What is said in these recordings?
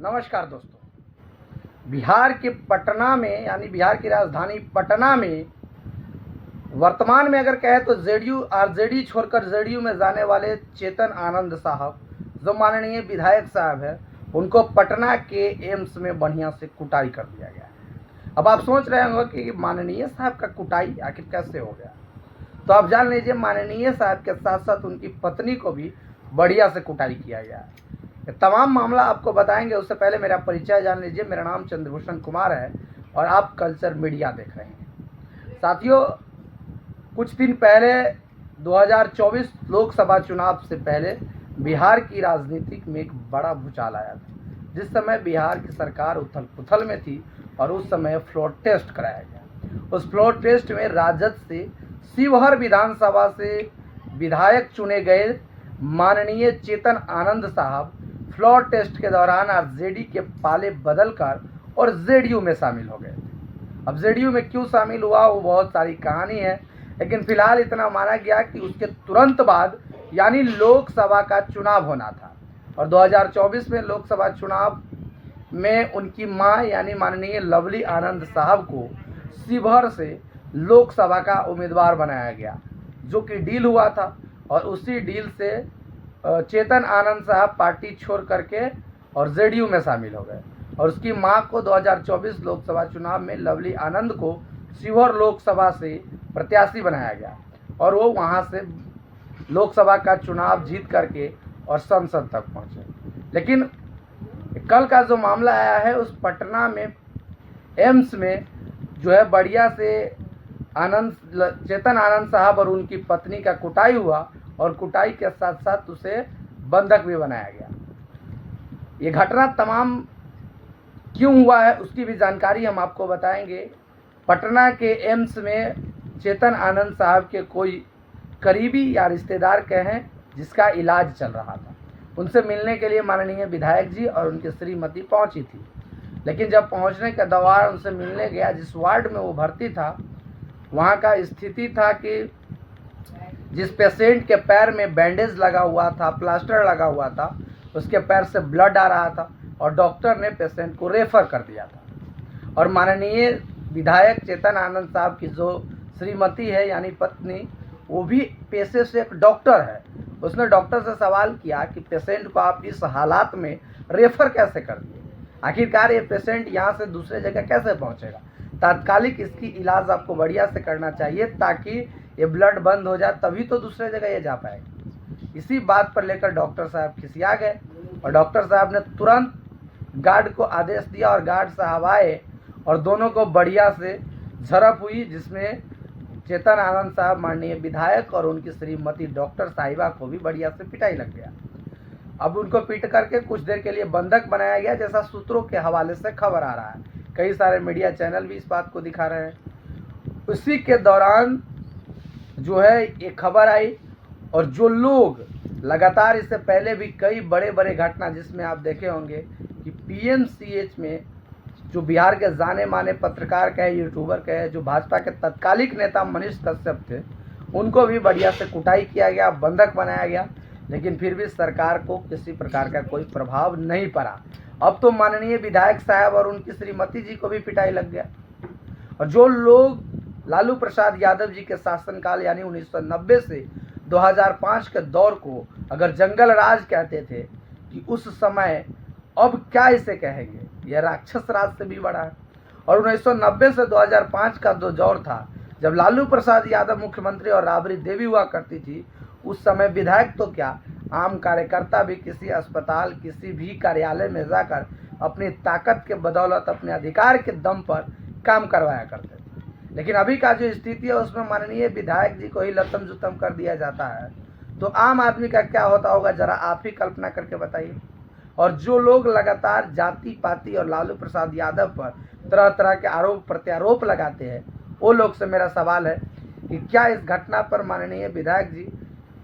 नमस्कार दोस्तों। बिहार के पटना में यानी बिहार की राजधानी पटना में वर्तमान में अगर कहे तो जेडीयू आरजेडी छोड़कर जेडीयू में जाने वाले चेतन आनंद साहब जो माननीय विधायक साहब है, उनको पटना के एम्स में बढ़िया से कुटाई कर दिया गया है। अब आप सोच रहे होंगे कि माननीय साहब का कुटाई आखिर कैसे हो गया, तो आप जान लीजिए माननीय साहब के साथ साथ उनकी पत्नी को भी बढ़िया से कुटाई किया गया है। तमाम मामला आपको बताएंगे, उससे पहले मेरा परिचय जान लीजिए। मेरा नाम चंद्रभूषण कुमार है और आप कल्चर मीडिया देख रहे हैं। साथियों, कुछ दिन पहले 2024 लोकसभा चुनाव से पहले बिहार की राजनीति में एक बड़ा भूचाल आया था, जिस समय बिहार की सरकार उथल पुथल में थी और उस समय फ्लोर टेस्ट कराया गया। उस फ्लोर टेस्ट में राजद से शिवहर विधानसभा से विधायक चुने गए माननीय चेतन आनंद साहब फ्लोर टेस्ट के दौरान आरजेडी के पाले बदलकर और जेडीयू में शामिल हो गए थे। अब जेडीयू में क्यों शामिल हुआ वो बहुत सारी कहानी है, लेकिन फिलहाल इतना माना गया कि उसके तुरंत बाद यानी लोकसभा का चुनाव होना था और 2024 में लोकसभा चुनाव में उनकी मां यानी माननीय लवली आनंद साहब को शिवहर से लोकसभा का उम्मीदवार बनाया गया, जो कि डील हुआ था। और उसी डील से चेतन आनंद साहब पार्टी छोड़ करके और जेडीयू में शामिल हो गए और उसकी मां को 2024 लोकसभा चुनाव में लवली आनंद को शिवहर लोकसभा से प्रत्याशी बनाया गया और वो वहां से लोकसभा का चुनाव जीत करके और संसद तक पहुंचे। लेकिन कल का जो मामला आया है, उस पटना में एम्स में जो है बढ़िया से चेतन आनंद साहब और उनकी पत्नी का कुटाई हुआ और कुटाई के साथ साथ उसे बंधक भी बनाया गया। ये घटना तमाम क्यों हुआ है उसकी भी जानकारी हम आपको बताएंगे। पटना के एम्स में चेतन आनंद साहब के कोई करीबी या रिश्तेदार कहें जिसका इलाज चल रहा था, उनसे मिलने के लिए माननीय विधायक जी और उनकी श्रीमती पहुंची थी। लेकिन जब पहुंचने के दौरान उनसे मिलने गया, जिस वार्ड में वो भर्ती था वहाँ का स्थिति था कि जिस पेशेंट के पैर में बैंडेज लगा हुआ था, प्लास्टर लगा हुआ था, उसके पैर से ब्लड आ रहा था और डॉक्टर ने पेशेंट को रेफर कर दिया था। और माननीय विधायक चेतन आनंद साहब की जो श्रीमती है यानी पत्नी, वो भी पेशे से एक डॉक्टर है। उसने डॉक्टर से सवाल किया कि पेशेंट को आप इस हालात में रेफर कैसे कर दिए, आखिरकार ये पेशेंट यहाँ से दूसरे जगह कैसे पहुँचेगा। तात्कालिक इसकी इलाज आपको बढ़िया से करना चाहिए ताकि ये ब्लड बंद हो जाए, तभी तो दूसरे जगह ये जा पाएगा। इसी बात पर लेकर डॉक्टर साहब खिसिया गए और डॉक्टर साहब ने तुरंत गार्ड को आदेश दिया और गार्ड साहब आए और दोनों को बढ़िया से झड़प हुई, जिसमें चेतन आनंद साहब माननीय विधायक और उनकी श्रीमती डॉक्टर साहिबा को भी बढ़िया से पिटाई लग गया। अब उनको पीट करके कुछ देर के लिए बंधक बनाया गया, जैसा सूत्रों के हवाले से खबर आ रहा है। कई सारे मीडिया चैनल भी इस बात को दिखा रहे हैं। उसी के दौरान जो है ये खबर आई और जो लोग लगातार इससे पहले भी कई बड़े बड़े घटना जिसमें आप देखे होंगे कि पीएमसीएच में जो बिहार के जाने माने पत्रकार कहे, यूट्यूबर कहे, जो भाजपा के तत्कालिक नेता मनीष कश्यप थे, उनको भी बढ़िया से कुटाई किया गया, बंधक बनाया गया। लेकिन फिर भी सरकार को किसी प्रकार का कोई प्रभाव नहीं पड़ा। अब तो माननीय विधायक साहब और उनकी श्रीमती जी को भी पिटाई लग गया। और जो लोग लालू प्रसाद यादव जी के शासनकाल यानी 1990 से 2005 के दौर को अगर जंगल राज कहते थे कि उस समय, अब क्या इसे कहेंगे, यह राक्षस राज से भी बड़ा है। और 1990 से 2005 का जो दौर था जब लालू प्रसाद यादव मुख्यमंत्री और राबड़ी देवी हुआ करती थी, उस समय विधायक तो क्या, आम कार्यकर्ता भी किसी अस्पताल किसी भी कार्यालय में जाकर अपनी ताकत के बदौलत अपने अधिकार के दम पर काम करवाया करते थे। लेकिन अभी का जो स्थिति है उसमें माननीय विधायक जी को ही लतम जुतम कर दिया जाता है, तो आम आदमी का क्या होता होगा जरा आप ही कल्पना करके बताइए। और जो लोग लगातार जाति पाति और लालू प्रसाद यादव पर तरह तरह के आरोप प्रत्यारोप लगाते हैं, वो लोग से मेरा सवाल है कि क्या इस घटना पर माननीय विधायक जी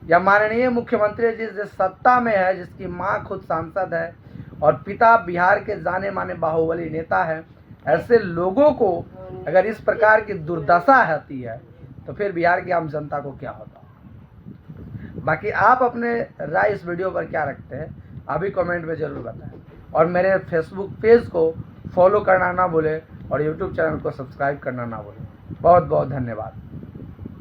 या माननीय मुख्यमंत्री जी जिस सत्ता में है, जिसकी मां खुद सांसद है और पिता बिहार के जाने माने बाहुबली नेता है, ऐसे लोगों को अगर इस प्रकार की दुर्दशा होती है तो फिर बिहार की आम जनता को क्या होता। बाकी आप अपने राय इस वीडियो पर क्या रखते हैं, अभी कमेंट में ज़रूर बताएं। और मेरे फेसबुक पेज को फॉलो करना ना भूलें और यूट्यूब चैनल को सब्सक्राइब करना ना भूलें। बहुत बहुत धन्यवाद।